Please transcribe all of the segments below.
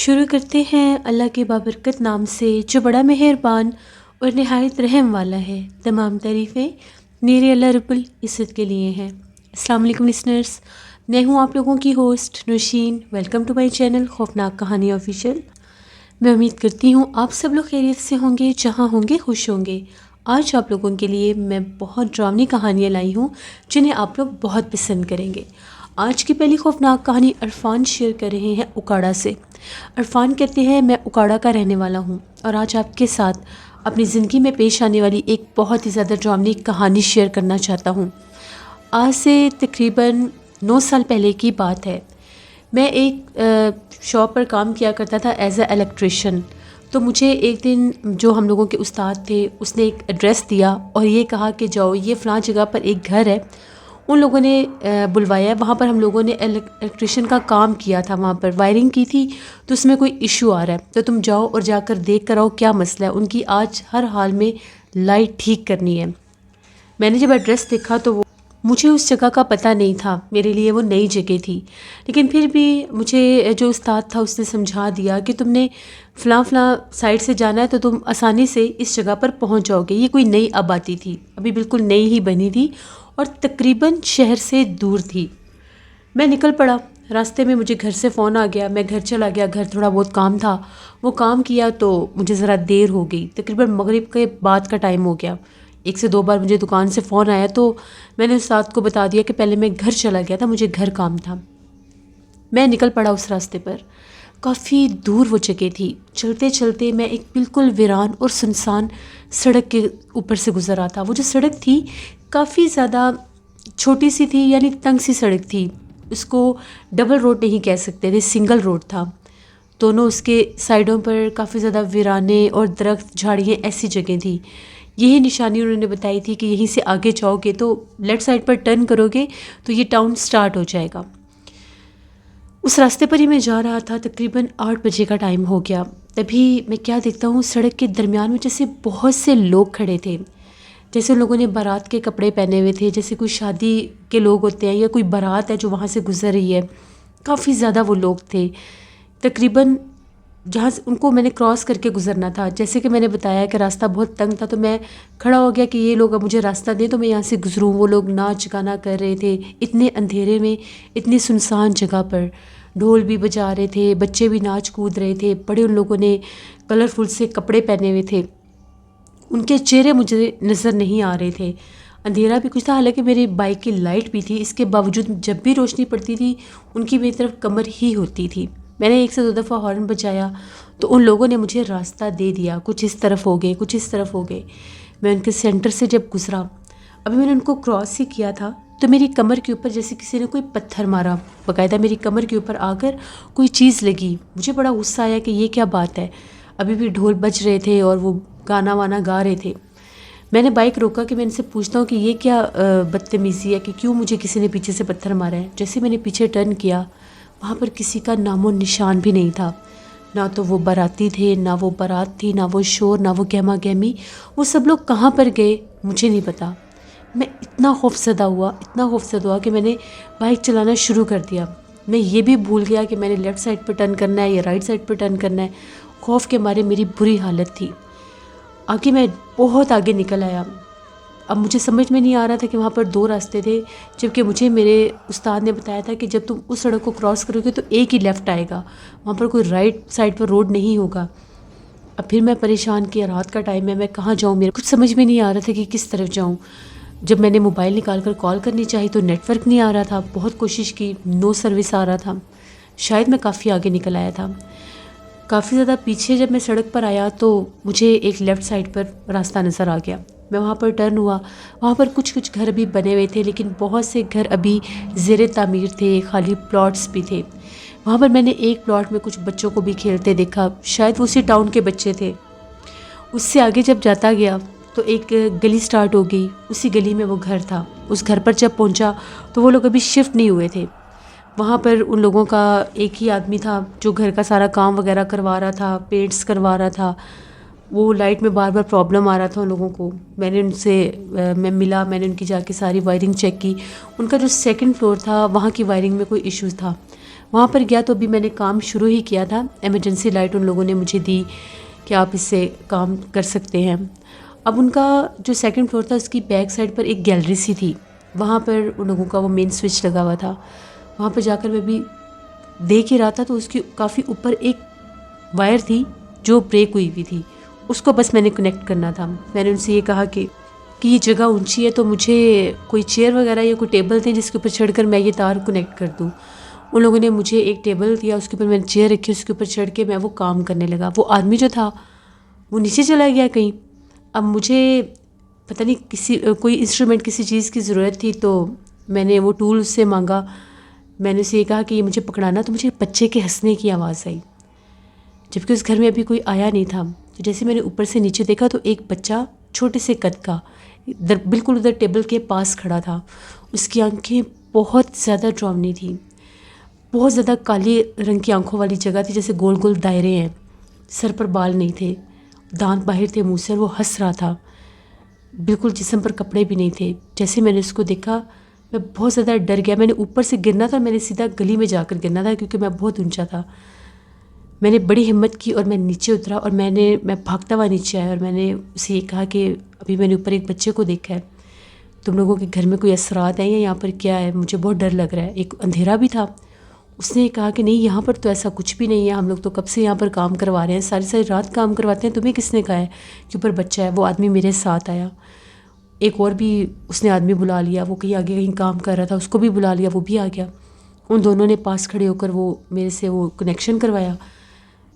شروع کرتے ہیں اللہ کے بابرکت نام سے جو بڑا مہربان اور نہایت رحم والا ہے۔ تمام تعریفیں میرے اللہ رب العزت کے لیے ہیں۔ السلام علیکم لسنرز، میں ہوں آپ لوگوں کی host Nausheen. Welcome to my channel خوفناک کہانی آفیشیل۔ میں امید کرتی ہوں آپ سب لوگ خیریت سے ہوں گے، جہاں ہوں گے خوش ہوں گے۔ آج آپ لوگوں کے لیے میں بہت ڈراؤنی کہانیاں لائی ہوں جنہیں آپ لوگ بہت پسند کریں گے۔ آج کی پہلی خوفناک کہانی عرفان شیئر کر رہے ہیں اکاڑا سے۔ عرفان کہتے ہیں میں اکاڑا کا رہنے والا ہوں اور آج آپ کے ساتھ اپنی زندگی میں پیش آنے والی ایک بہت ہی زیادہ ڈراؤنی کہانی شیئر کرنا چاہتا ہوں۔ آج سے تقریباً 9 سال پہلے کی بات ہے۔ میں ایک شاپ پر کام کیا کرتا تھا ایز اے الیکٹریشین۔ تو مجھے ایک دن جو ہم لوگوں کے استاد تھے اس نے ایک ایڈریس دیا اور یہ کہا کہ جاؤ یہ فلاں جگہ پر ایک گھر ہے، ان لوگوں نے بلوایا ہے، وہاں پر ہم لوگوں نے الیکٹریشین کا کام کیا تھا، وہاں پر وائرنگ کی تھی، تو اس میں کوئی ایشو آ رہا ہے، تو تم جاؤ اور جا کر دیکھ کر آؤ کیا مسئلہ ہے، ان کی آج ہر حال میں لائٹ ٹھیک کرنی ہے۔ میں نے جب ایڈریس دیکھا تو مجھے اس جگہ کا پتہ نہیں تھا، میرے لیے وہ نئی جگہ تھی، لیکن پھر بھی مجھے جو استاد تھا اس نے سمجھا دیا کہ تم نے فلاں سائڈ سے جانا ہے تو تم آسانی سے اس جگہ پر پہنچ جاؤ گے۔ یہ کوئی نئی آبادی تھی، ابھی بالکل نئی ہی بنی تھی اور تقریباً شہر سے دور تھی۔ میں نکل پڑا، راستے میں مجھے گھر سے فون آ گیا، میں گھر چلا گیا، گھر تھوڑا بہت کام تھا، وہ کام کیا تو مجھے ذرا دیر ہو گئی، تقریباً مغرب کے بعد کا ٹائم ہو گیا۔ 1 سے 2 بار مجھے دکان سے فون آیا تو میں نے استاد کو بتا دیا کہ پہلے میں گھر چلا گیا تھا، مجھے گھر کام تھا۔ میں نکل پڑا اس راستے پر، کافی دور وہ جگہ تھی، چلتے چلتے میں ایک بالکل ویران اور سنسان سڑک کے اوپر سے گزر رہا تھا۔ وہ جو سڑک تھی کافی زیادہ چھوٹی سی تھی، یعنی تنگ سی سڑک تھی، اس کو ڈبل روڈ نہیں کہہ سکتے تھے، سنگل روڈ تھا۔ دونوں اس کے سائڈوں پر کافی زیادہ ویرانے اور درخت جھاڑیاں ایسی جگہ تھی۔ یہی نشانی انہوں نے بتائی تھی کہ یہیں سے آگے جاؤ گے تو لیفٹ سائڈ پر ٹرن کرو گے تو یہ ٹاؤن سٹارٹ ہو جائے گا۔ اس راستے پر ہی میں جا رہا تھا، تقریباً 8 بجے کا ٹائم ہو گیا۔ تبھی میں کیا دیکھتا ہوں، سڑک کے درمیان میں جیسے بہت سے لوگ کھڑے تھے، جیسے ان لوگوں نے بارات کے کپڑے پہنے ہوئے تھے، جیسے کوئی شادی کے لوگ ہوتے ہیں یا کوئی بارات ہے جو وہاں سے گزر رہی ہے۔ کافی زیادہ وہ لوگ تھے، تقریباً جہاں سے ان کو میں نے کراس کر کے گزرنا تھا۔ جیسے کہ میں نے بتایا کہ راستہ بہت تنگ تھا، تو میں کھڑا ہو گیا کہ یہ لوگ اب مجھے راستہ دیں تو میں یہاں سے گزروں۔ وہ لوگ ناچ گانا کر رہے تھے اتنے اندھیرے میں، اتنی سنسان جگہ پر، ڈھول بھی بجا رہے تھے، بچے بھی ناچ کود رہے تھے، بڑے ان لوگوں نے کلرفل سے کپڑے پہنے ہوئے تھے، ان کے چہرے مجھے نظر نہیں آ رہے تھے، اندھیرا بھی کچھ تھا، حالانکہ میری بائک کی لائٹ بھی تھی، اس کے باوجود جب بھی روشنی پڑتی تھی ان کی میری طرف کمر ہی ہوتی تھی۔ میں نے 1 سے 2 دفعہ ہارن بجایا تو ان لوگوں نے مجھے راستہ دے دیا، کچھ اس طرف ہو گئے، کچھ اس طرف ہو گئے۔ میں ان کے سینٹر سے جب گزرا، ابھی میں نے ان کو کراس ہی کیا تھا تو میری کمر کے اوپر جیسے کسی نے کوئی پتھر مارا، باقاعدہ میری کمر کے اوپر آ کر کوئی چیز لگی۔ مجھے بڑا غصہ آیا کہ یہ کیا بات ہے، ابھی بھی ڈھول بج رہے تھے اور وہ گانا وانا گا رہے تھے۔ میں نے بائک روکا کہ میں ان سے پوچھتا ہوں کہ یہ کیا بدتمیزی ہے کہ کیوں مجھے کسی نے پیچھے سے پتھر مارا ہے۔ جیسے میں نے پیچھے ٹرن کیا، وہاں پر کسی کا نام و نشان بھی نہیں تھا، نہ تو وہ باراتی تھے، نہ وہ بارات تھی، نہ وہ شور، نہ وہ گہما گہمی۔ وہ سب لوگ کہاں پر گئے مجھے نہیں پتا۔ میں اتنا خوفزدہ ہوا کہ میں نے بائک چلانا شروع کر دیا۔ میں یہ بھی بھول گیا کہ میں نے لیفٹ سائڈ پہ ٹرن کرنا ہے یا رائٹ سائڈ پہ ٹرن کرنا ہے۔ خوف کے مارے میری بری حالت تھی۔ آگے میں بہت آگے نکل آیا۔ اب مجھے سمجھ میں نہیں آ رہا تھا کہ وہاں پر 2 راستے تھے، جبکہ مجھے میرے استاد نے بتایا تھا کہ جب تم اس سڑک کو کراس کرو گے تو ایک ہی لیفٹ آئے گا، وہاں پر کوئی رائٹ سائڈ پر روڈ نہیں ہوگا۔ اب پھر میں پریشان کیا، رات کا ٹائم ہے، میں کہاں جاؤں، میرے کچھ سمجھ میں نہیں آ رہا تھا کہ کس طرف جاؤں۔ جب میں نے موبائل نکال کر کال کرنی چاہی تو نیٹ ورک نہیں آ رہا تھا، بہت کوشش کی، نو سروس آ رہا تھا۔ شاید میں کافی آگے نکل آیا تھا۔ کافی زیادہ پیچھے جب میں سڑک پر آیا تو مجھے ایک لیفٹ سائڈ پر راستہ نظر آ گیا۔ میں وہاں پر ٹرن ہوا، وہاں پر کچھ گھر بھی بنے ہوئے تھے، لیکن بہت سے گھر ابھی زیر تعمیر تھے، خالی پلاٹس بھی تھے۔ وہاں پر میں نے ایک پلاٹ میں کچھ بچوں کو بھی کھیلتے دیکھا، شاید وہ اسی ٹاؤن کے بچے تھے۔ اس سے آگے جب جاتا گیا تو ایک گلی سٹارٹ ہو گئی، اسی گلی میں وہ گھر تھا۔ اس گھر پر جب پہنچا تو وہ لوگ ابھی شفٹ نہیں ہوئے تھے۔ وہاں پر ان لوگوں کا ایک ہی آدمی تھا جو گھر کا سارا کام وغیرہ کروا رہا تھا، پینٹس کروا رہا تھا۔ وہ لائٹ میں بار بار پرابلم آ رہا تھا ان لوگوں کو۔ میں نے ان سے ملا، میں نے ان کی جا کے ساری وائرنگ چیک کی۔ ان کا جو 2nd فلور تھا وہاں کی وائرنگ میں کوئی ایشوز تھا، وہاں پر گیا تو ابھی میں نے کام شروع ہی کیا تھا. ایمرجنسی لائٹ ان لوگوں نے مجھے دی کہ آپ اس سے کام کر سکتے ہیں. اب ان کا جو سیکنڈ فلور تھا اس کی بیک سائڈ پر ایک گیلری سی تھی, وہاں پر ان لوگوں کا وہ مین سوئچ لگا ہوا تھا. وہاں پر جا کر میں بھی دیکھ ہی رہا تھا تو اس کی کافی اوپر ایک وائر تھی جو بریک ہوئی ہوئی تھی, اس کو بس میں نے کنیکٹ کرنا تھا. میں نے ان سے یہ کہا کہ یہ جگہ اونچی ہے تو مجھے کوئی چیئر وغیرہ یا کوئی ٹیبل دیں جس کے اوپر چڑھ کر میں یہ تار کنیکٹ کر دوں. ان لوگوں نے مجھے ایک ٹیبل دیا, اس کے اوپر میں نے چیئر رکھی, اس کے اوپر چڑھ کے میں وہ کام کرنے لگا. وہ آدمی جو تھا وہ نیچے چلا گیا کہیں. اب مجھے پتہ نہیں کوئی انسٹرومنٹ کسی چیز کی ضرورت تھی تو میں نے وہ ٹول اس سے مانگا. میں نے اسے یہ کہا کہ یہ مجھے پکڑانا, تو مجھے بچے کے ہنسنے کی آواز آئی جبکہ اس گھر میں ابھی کوئی آیا نہیں تھا. تو جیسے میں نے اوپر سے نیچے دیکھا تو ایک بچہ چھوٹے سے قد کا بالکل ادھر ٹیبل کے پاس کھڑا تھا. اس کی آنکھیں بہت زیادہ ڈراؤنی تھیں, بہت زیادہ کالی رنگ کی آنکھوں والی جگہ تھی, جیسے گول گول دائرے ہیں. سر پر بال نہیں تھے, دانت باہر تھے منہ سے, اور وہ ہنس رہا تھا. بالکل جسم پر کپڑے بھی نہیں تھے. جیسے میں نے اس کو دیکھا میں بہت زیادہ ڈر گیا. میں نے اوپر سے گرنا تھا, میں نے سیدھا گلی میں جا کر گرنا تھا کیونکہ میں بہت اونچا تھا. میں نے بڑی ہمت کی اور میں نیچے اترا اور میں بھاگتا ہوا نیچے آیا اور میں نے اسے یہ کہا کہ ابھی میں نے اوپر ایک بچے کو دیکھا ہے, تم لوگوں کے گھر میں کوئی اثرات ہیں یا یہاں پر کیا ہے, مجھے بہت ڈر لگ رہا ہے. ایک اندھیرا بھی تھا. اس نے کہا کہ نہیں یہاں پر تو ایسا کچھ بھی نہیں ہے, ہم لوگ تو کب سے یہاں پر کام کروا رہے ہیں, ساری ساری رات کام کرواتے ہیں, تمہیں کس نے کہا ہے کہ اوپر بچہ ہے. وہ آدمی میرے ساتھ آیا. ایک اور بھی اس نے آدمی بلا لیا, وہ کہیں آگے کہیں کام کر رہا تھا, اس کو بھی بلا لیا, وہ بھی آ گیا. ان دونوں نے پاس کھڑے ہو کر وہ میرے سے وہ کنیکشن کروایا.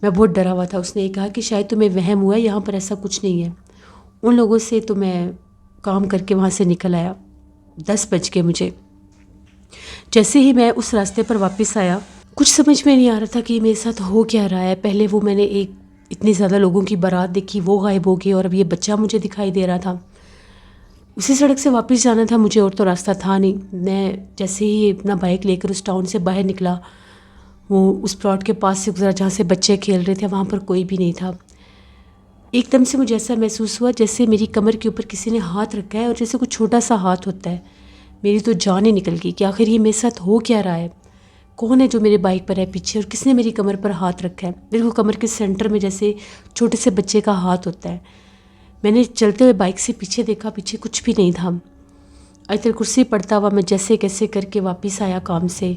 میں بہت ڈرا ہوا تھا. اس نے یہ کہا کہ شاید تمہیں وہم ہوا ہے, یہاں پر ایسا کچھ نہیں ہے. ان لوگوں سے تو میں کام کر کے وہاں سے نکل آیا. 10 بج کے مجھے. جیسے ہی میں اس راستے پر واپس آیا کچھ سمجھ میں نہیں آ رہا تھا کہ میرے ساتھ ہو کیا رہا ہے. پہلے وہ میں نے اتنی زیادہ لوگوں کی بارات دیکھی, وہ غائب ہو گئی, اور اب یہ بچہ مجھے دکھائی دے رہا تھا. اسی سڑک سے واپس جانا تھا مجھے, اور تو راستہ تھا نہیں. میں جیسے ہی اپنا بائک لے کر اس ٹاؤن سے باہر نکلا, وہ اس پلاٹ کے پاس سے گزرا جہاں سے بچے کھیل رہے تھے, وہاں پر کوئی بھی نہیں تھا. ایک دم سے مجھے ایسا محسوس ہوا جیسے میری کمر کے اوپر کسی نے ہاتھ رکھا ہے, اور جیسے کوئی چھوٹا سا ہاتھ ہوتا ہے. میری تو جان ہی نکل گئی کہ آخر یہ میرے ساتھ ہو کیا رہا ہے, کون ہے جو میرے بائک پر ہے پیچھے, اور کس نے میری کمر پر ہاتھ رکھا ہے. بالکل کمر کے سینٹر میں جیسے چھوٹے سے بچے کا ہاتھ ہوتا ہے. میں نے چلتے ہوئے بائک سے پیچھے دیکھا, پیچھے کچھ بھی نہیں تھا. آیت الکرسی پڑھتا ہوا میں جیسے کیسے کر کے واپس آیا کام سے.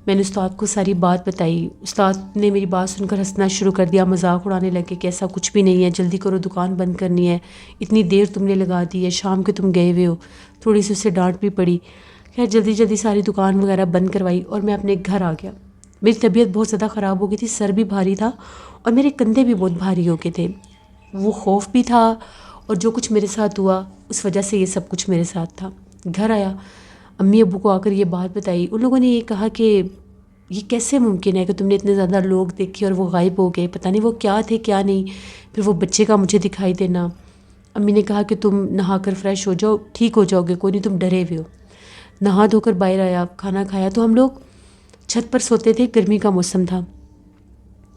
میں نے استاد کو ساری بات بتائی. استاد نے میری بات سن کر ہنسنا شروع کر دیا, مذاق اڑانے لگے کہ ایسا کچھ بھی نہیں ہے, جلدی کرو دکان بند کرنی ہے, اتنی دیر تم نے لگا دی ہے, شام کے تم گئے ہوئے ہو. تھوڑی سی اس سے ڈانٹ بھی پڑی. خیر جلدی جلدی ساری دکان وغیرہ بند کروائی اور میں اپنے گھر آ گیا. میری طبیعت بہت زیادہ خراب ہو گئی تھی, سر بھی بھاری تھا اور میرے کندھے بھی بہت بھاری ہو گئے تھے. وہ خوف بھی تھا, اور جو کچھ میرے ساتھ ہوا اس وجہ سے یہ سب کچھ میرے ساتھ تھا. گھر آیا, امی ابو کو آ کر یہ بات بتائی. ان لوگوں نے یہ کہا کہ یہ کیسے ممکن ہے کہ تم نے اتنے زیادہ لوگ دیکھے اور وہ غائب ہو گئے, پتہ نہیں وہ کیا تھے کیا نہیں. پھر وہ بچے کا مجھے دکھائی دینا. امی نے کہا کہ تم نہا کر فریش ہو جاؤ, ٹھیک ہو جاؤ گے, کوئی نہیں, تم ڈرے ہوئے ہو. نہا دھو کر باہر آیا, کھانا کھایا. تو ہم لوگ چھت پر سوتے تھے, گرمی کا موسم تھا,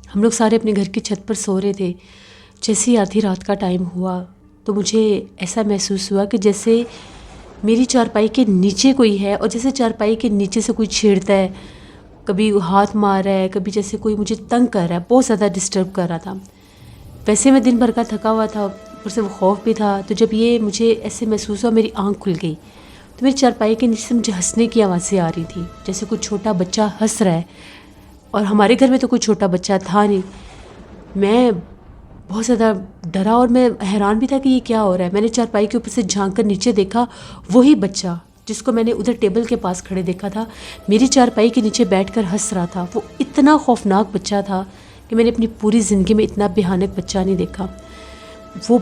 ہم لوگ سارے اپنے گھر کی چھت پر سو رہے تھے. جیسے ہی آدھی رات کا ٹائم ہوا تو مجھے ایسا محسوس ہوا کہ جیسے میری چارپائی کے نیچے کوئی ہے, اور جیسے چارپائی کے نیچے سے کوئی چھیڑتا ہے, کبھی ہاتھ مار رہا ہے, کبھی جیسے کوئی مجھے تنگ کر رہا ہے, بہت زیادہ ڈسٹرب کر رہا تھا. ویسے میں دن بھر کا تھکا ہوا تھا, اوپر سے وہ خوف بھی تھا. تو جب یہ مجھے ایسے محسوس ہوا, میری آنکھ کھل گئی, تو میری چارپائی کے نیچے سے مجھے ہنسنے کی آوازیں آ رہی تھی, جیسے کوئی چھوٹا بچہ ہنس رہا ہے. اور ہمارے گھر میں تو کوئی چھوٹا بچہ تھا نہیں. میں بہت زیادہ ڈرا اور میں حیران بھی تھا کہ یہ کیا ہو رہا ہے. میں نے چارپائی کے اوپر سے جھانک کر نیچے دیکھا, وہی بچہ جس کو میں نے ادھر ٹیبل کے پاس کھڑے دیکھا تھا, میری چارپائی کے نیچے بیٹھ کر ہنس رہا تھا. وہ اتنا خوفناک بچہ تھا کہ میں نے اپنی پوری زندگی میں اتنا بھیانک بچہ نہیں دیکھا. وہ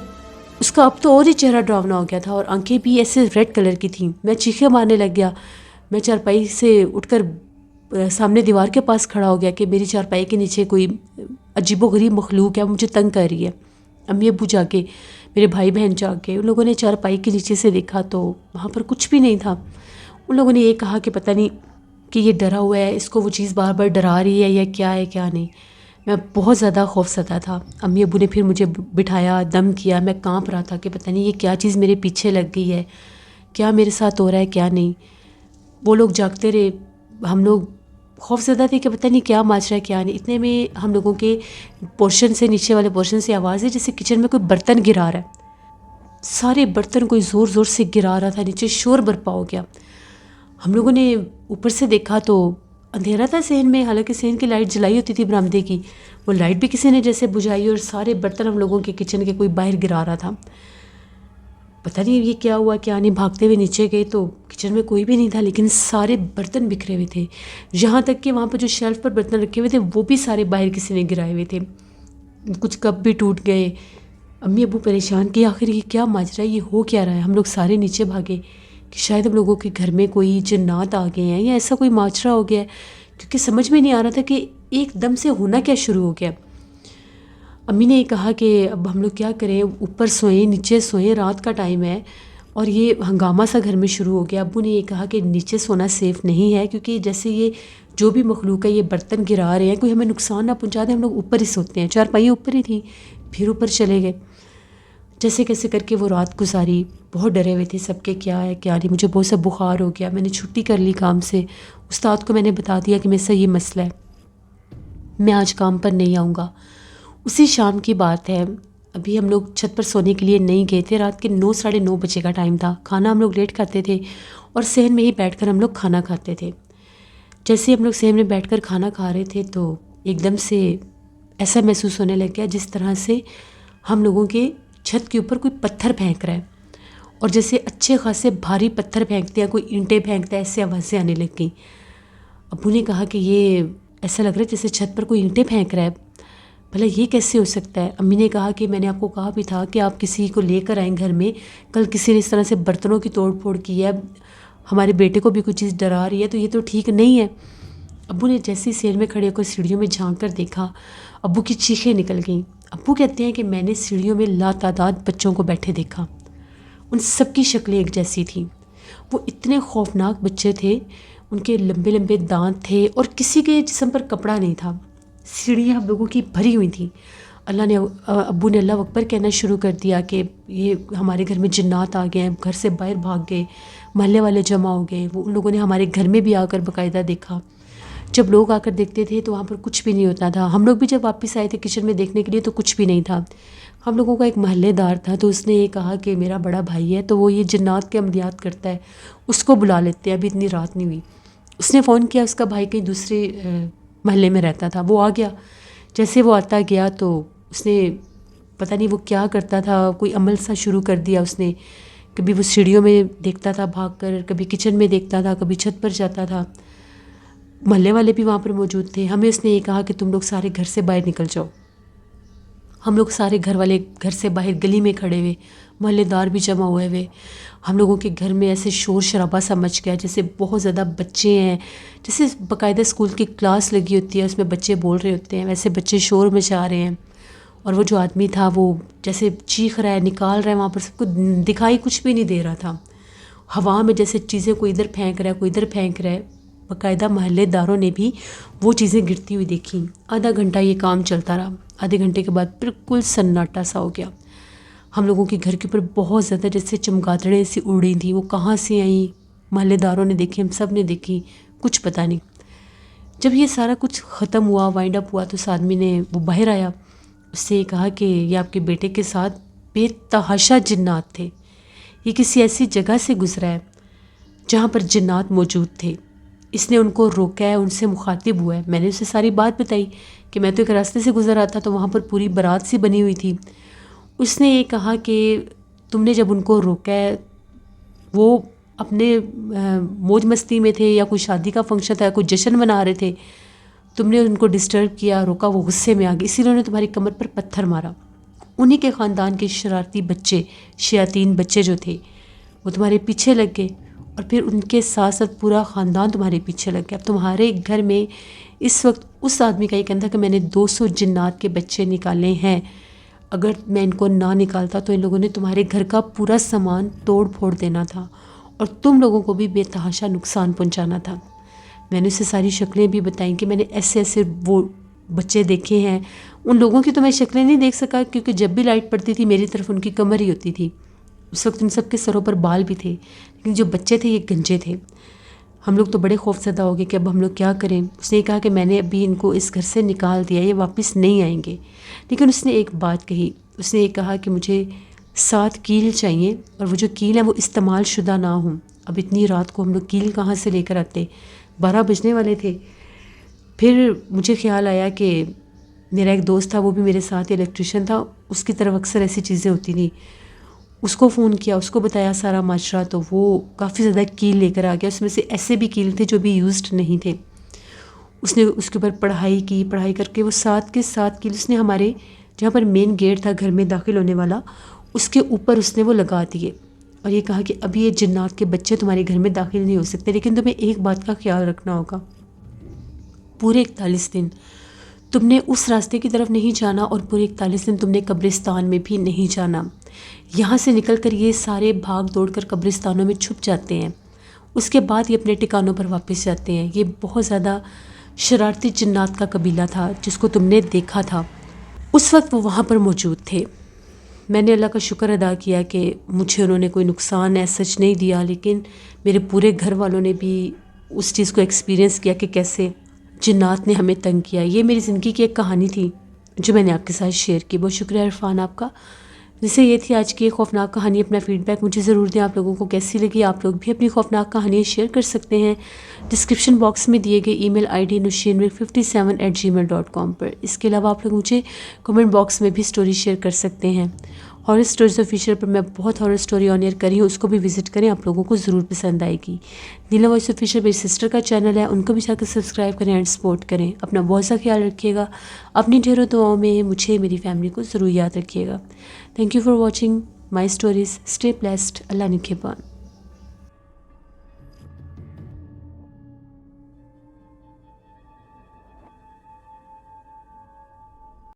اس کا اب تو اور ہی چہرہ ڈراؤنا ہو گیا تھا, اور آنکھیں بھی ایسے ریڈ کلر کی تھیں. میں چیخیں مارنے لگ گیا. میں چارپائی سے اٹھ کر سامنے دیوار کے پاس کھڑا ہو گیا کہ میری چارپائی کے نیچے کوئی عجیب و غریب مخلوق ہے, مجھے تنگ کر رہی ہے. امی ابو جا کے, میرے بھائی بہن جا کے, ان لوگوں نے چارپائی کے نیچے سے دیکھا تو وہاں پر کچھ بھی نہیں تھا. ان لوگوں نے یہ کہا کہ پتہ نہیں کہ یہ ڈرا ہوا ہے, اس کو وہ چیز بار بار ڈرا رہی ہے یا کیا ہے کیا نہیں. میں بہت زیادہ خوف زدہ تھا. امی ابو نے پھر مجھے بٹھایا, دم کیا. میں کانپ رہا تھا کہ پتہ نہیں یہ کیا چیز میرے پیچھے لگ گئی ہے, کیا میرے ساتھ ہو رہا ہے کیا نہیں. وہ لوگ جاگتے رہے, ہم لوگ خوف زدہ تھے کہ پتہ نہیں کیا ماجرا ہے کیا نہیں. اتنے میں ہم لوگوں کے پورشن سے, نیچے والے پورشن سے آواز ہے جیسے کچن میں کوئی برتن گرا رہا ہے. سارے برتن کوئی زور زور سے گرا رہا تھا, نیچے شور برپا ہو گیا. ہم لوگوں نے اوپر سے دیکھا تو اندھیرا تھا صحن میں, حالانکہ صحن کی لائٹ جلائی ہوتی تھی برآمدے کی, وہ لائٹ بھی کسی نے جیسے بجھائی اور سارے برتن ہم لوگوں کے کچن کے کوئی باہر گرا رہا تھا. پتہ نہیں یہ کیا ہوا کیا نہیں. بھاگتے ہوئے نیچے گئے تو کچن میں کوئی بھی نہیں تھا, لیکن سارے برتن بکھرے ہوئے تھے. یہاں تک کہ وہاں پہ جو شیلف پر برتن رکھے ہوئے تھے وہ بھی سارے باہر کسی نے گرائے ہوئے تھے. کچھ کپ بھی ٹوٹ گئے. امی ابو پریشان کہ آخر یہ کیا ماجرا ہے, یہ ہو کیا رہا ہے. ہم لوگ سارے نیچے بھاگے کہ شاید ہم لوگوں کے گھر میں کوئی جنات آ گئے ہیں یا ایسا کوئی ماجرا ہو گیا ہے, کیونکہ سمجھ میں نہیں آ رہا تھا کہ ایک دم سے ہونا کیا شروع ہو گیا. امی نے یہ کہا کہ اب ہم لوگ کیا کریں, اوپر سوئیں نیچے سوئیں, رات کا ٹائم ہے اور یہ ہنگامہ سا گھر میں شروع ہو گیا. ابو نے یہ کہا کہ نیچے سونا سیف نہیں ہے, کیونکہ جیسے یہ جو بھی مخلوق ہے یہ برتن گرا رہے ہیں, کوئی ہمیں نقصان نہ پہنچا دے, ہم لوگ اوپر ہی سوتے ہیں. 4 پائیاں اوپر ہی تھیں. پھر اوپر چلے گئے. جیسے کیسے کر کے وہ رات گزاری. بہت ڈرے ہوئے تھے سب کے کیا ہے کیا نہیں. مجھے بہت سا بخار ہو گیا, میں نے چھٹی کر لی کام سے. استاد کو میں نے بتا دیا کہ میرے سے یہ مسئلہ ہے, میں آج کام پر نہیں آؤں گا. اسی شام کی بات ہے, ابھی ہم لوگ چھت پر سونے کے لیے نہیں گئے تھے. رات کے 9 ساڑھے 9 بجے کا ٹائم تھا. کھانا ہم لوگ لیٹ کھاتے تھے اور صحن میں ہی بیٹھ کر ہم لوگ کھانا کھاتے تھے. جیسے ہم لوگ صحن میں بیٹھ کر کھانا کھا رہے تھے تو ایک دم سے ایسا محسوس ہونے لگ گیا جس طرح سے ہم لوگوں کے چھت کے اوپر کوئی پتھر پھینک رہا ہے, اور جیسے اچھے خاصے بھاری پتھر پھینکتے ہیں, کوئی اینٹیں پھینکتا ہے, ایسے آوازیں آنے لگ گئیں. ابو نے کہا کہ یہ ایسا لگ رہا ہے جیسے چھت پر کوئی اینٹیں پھینک رہا ہے, بھلا یہ کیسے ہو سکتا ہے. امی نے کہا کہ میں نے آپ کو کہا بھی تھا کہ آپ کسی کو لے کر آئیں گھر میں, کل کسی نے اس طرح سے برتنوں کی توڑ پھوڑ کی ہے, ہمارے بیٹے کو بھی کوئی چیز ڈرا رہی ہے, تو یہ تو ٹھیک نہیں ہے. ابو نے جیسے سیر میں کھڑے ہو کر سیڑھیوں میں جھانک کر دیکھا, ابو کی چیخیں نکل گئیں. ابو کہتے ہیں کہ میں نے سیڑھیوں میں لاتعداد بچوں کو بیٹھے دیکھا. ان سب کی شکلیں ایک جیسی تھیں. وہ اتنے خوفناک بچے تھے, ان کے لمبے لمبے دانت تھے اور کسی کے جسم پر کپڑا نہیں تھا. سیڑھیاں ہم لوگوں کی بھری ہوئی تھیں. ابو نے اللہ اکبر کہنا شروع کر دیا کہ یہ ہمارے گھر میں جنات آ گئے ہیں. گھر سے باہر بھاگ گئے, محلے والے جمع ہو گئے. وہ ان لوگوں نے ہمارے گھر میں بھی آ کر باقاعدہ دیکھا. جب لوگ آ کر دیکھتے تھے تو وہاں پر کچھ بھی نہیں ہوتا تھا. ہم لوگ بھی جب واپس آئے تھے کچن میں دیکھنے کے لیے تو کچھ بھی نہیں تھا. ہم لوگوں کا ایک محلے دار تھا, تو اس نے یہ کہا کہ میرا بڑا بھائی ہے تو وہ یہ جنات کے عملیات کرتا ہے, اس کو بلا لیتے ہیں, ابھی اتنی رات نہیں ہوئی. اس نے فون کیا, اس کا بھائی کہیں دوسرے محلے میں رہتا تھا, وہ آ گیا. جیسے وہ آتا گیا تو اس نے پتہ نہیں وہ کیا کرتا تھا, کوئی عمل سا شروع کر دیا اس نے. کبھی وہ سیڑھیوں میں دیکھتا تھا بھاگ کر, کبھی کچن میں دیکھتا تھا, کبھی چھت پر جاتا تھا. محلے والے بھی وہاں پر موجود تھے. ہمیں اس نے یہ کہا کہ تم لوگ سارے گھر سے باہر نکل جاؤ. ہم لوگ سارے گھر والے گھر سے باہر گلی میں کھڑے ہوئے, محلے دار بھی جمع ہوئے ہوئے. ہم لوگوں کے گھر میں ایسے شور شرابہ سا مچ گیا جیسے بہت زیادہ بچے ہیں, جیسے باقاعدہ اسکول کی کلاس لگی ہوتی ہے, اس میں بچے بول رہے ہوتے ہیں, ویسے بچے شور مچا رہے ہیں. اور وہ جو آدمی تھا وہ جیسے چیخ رہا ہے, نکال رہا ہے, وہاں پر سب کو دکھائی کچھ بھی نہیں دے رہا تھا. ہوا میں جیسے چیزیں کوئی ادھر پھینک رہا ہے, کوئی ادھر پھینک رہا ہے. باقاعدہ محلے داروں نے بھی وہ چیزیں گرتی ہوئی دیکھیں. آدھا گھنٹہ یہ کام چلتا رہا. آدھے گھنٹے کے بعد بالکل سناٹا سا ہو گیا. ہم لوگوں کے گھر کے اوپر بہت زیادہ جیسے چمگادڑیں سی اڑ رہی تھیں. وہ کہاں سے آئیں, محلے داروں نے دیکھی, ہم سب نے دیکھی, کچھ پتہ نہیں. جب یہ سارا کچھ ختم ہوا, وائنڈ اپ ہوا, تو اس آدمی نے وہ باہر آیا. اس سے یہ کہا کہ یہ آپ کے بیٹے کے ساتھ بے تحاشا جنات تھے. یہ کسی ایسی جگہ سے گزرا ہے جہاں پر جنات موجود تھے. اس نے ان کو روکا ہے, ان سے مخاطب ہوا ہے. میں نے اسے ساری بات بتائی کہ میں تو ایک راستے سے گزر رہا تھا تو وہاں پر پوری بارات سی بنی ہوئی تھی. اس نے یہ کہا کہ تم نے جب ان کو روکا ہے, وہ اپنے موج مستی میں تھے یا کوئی شادی کا فنکشن تھا, کوئی جشن منا رہے تھے, تم نے ان کو ڈسٹرب کیا, روکا, وہ غصے میں آ گئی, اسی لیے انہوں نے تمہاری کمر پر پتھر مارا. انہی کے خاندان کے شرارتی بچے, شیاطین بچے جو تھے, وہ تمہارے پیچھے لگ گئے, اور پھر ان کے ساتھ ساتھ پورا خاندان تمہارے پیچھے لگ گیا. اب تمہارے گھر میں اس وقت اس آدمی کا یہ کہنا تھا کہ میں نے 200 جنات کے بچے نکالے ہیں, اگر میں ان کو نہ نکالتا تو ان لوگوں نے تمہارے گھر کا پورا سامان توڑ پھوڑ دینا تھا اور تم لوگوں کو بھی بے تحاشا نقصان پہنچانا تھا. میں نے اسے ساری شکلیں بھی بتائیں کہ میں نے ایسے ایسے وہ بچے دیکھے ہیں. ان لوگوں کی تو میں شکلیں نہیں دیکھ سکا کیونکہ جب بھی لائٹ پڑتی تھی میری طرف ان کی کمر ہی ہوتی تھی. اس وقت ان سب کے سروں پر بال بھی تھے, لیکن جو بچے تھے یہ گنجے تھے. ہم لوگ تو بڑے خوف زدہ ہو گئے کہ اب ہم لوگ کیا کریں. اس نے کہا کہ میں نے ابھی ان کو اس گھر سے نکال دیا، یہ واپس نہیں آئیں گے. لیکن اس نے ایک بات کہی، اس نے یہ کہا کہ مجھے 7 کیل چاہیے، اور وہ جو کیل ہیں وہ استعمال شدہ نہ ہوں. اب اتنی رات کو ہم لوگ کیل کہاں سے لے کر آتے؟ 12 بجنے والے تھے. پھر مجھے خیال آیا کہ میرا ایک دوست تھا، وہ بھی میرے ساتھ الیکٹریشین تھا، اس کی طرف اکثر ایسی چیزیں ہوتی تھیں. اس کو فون کیا، اس کو بتایا سارا ماجرا، تو وہ کافی زیادہ کیل لے کر آ گیا. اس میں سے ایسے بھی کیل تھے جو بھی یوزڈ نہیں تھے. اس نے اس کے اوپر پڑھائی کی، پڑھائی کر کے وہ 7 کے 7 کیل اس نے ہمارے جہاں پر مین گیٹ تھا گھر میں داخل ہونے والا، اس کے اوپر اس نے وہ لگا دیے. اور یہ کہا کہ ابھی یہ جنات کے بچے تمہارے گھر میں داخل نہیں ہو سکتے، لیکن تمہیں ایک بات کا خیال رکھنا ہوگا، پورے 41 دن تم نے اس راستے کی طرف نہیں جانا، اور پورے 41 دن تم نے قبرستان میں بھی نہیں جانا. یہاں سے نکل کر یہ سارے بھاگ دوڑ کر قبرستانوں میں چھپ جاتے ہیں، اس کے بعد یہ اپنے ٹھکانوں پر واپس جاتے ہیں. یہ بہت زیادہ شرارتی جنات کا قبیلہ تھا جس کو تم نے دیکھا تھا. اس وقت وہ وہاں پر موجود تھے. میں نے اللہ کا شکر ادا کیا کہ مجھے انہوں نے کوئی نقصان سچ نہیں دیا، لیکن میرے پورے گھر والوں نے بھی اس چیز کو ایکسپیرینس کیا کہ کیسے جنات نے ہمیں تنگ کیا. یہ میری زندگی کی ایک کہانی تھی جو میں نے آپ کے ساتھ شیئر کی. بہت شکریہ عرفان آپ کا. جیسے یہ تھی آج کی ایک خوفناک کہانی. اپنا فیڈ بیک مجھے ضرور دیں، آپ لوگوں کو کیسی لگی. آپ لوگ بھی اپنی خوفناک کہانیاں شیئر کر سکتے ہیں ڈسکرپشن باکس میں دیے گئے ای میل آئی ڈی nushinmir57@gmail.com پر. اس کے علاوہ آپ لوگ مجھے کمنٹ باکس میں بھی سٹوری شیئر کر سکتے ہیں. ہارر سٹوریز آفیشیل پر میں بہت ہارر سٹوری آن ایئر کری ہوں، اس کو بھی وزٹ کریں، آپ لوگوں کو ضرور پسند آئے گی. نیلا وائس آفیشیل میری سسٹر کا چینل ہے، ان کو بھی جا کر سبسکرائب کریں اینڈ سپورٹ کریں. اپنا بہت سا خیال رکھیے گا، اپنی ڈھیروں دعاؤں میں مجھے میری فیملی کو ضرور یاد رکھیے گا. Thank you for watching my stories. Stay blessed. اللہ نگہبان.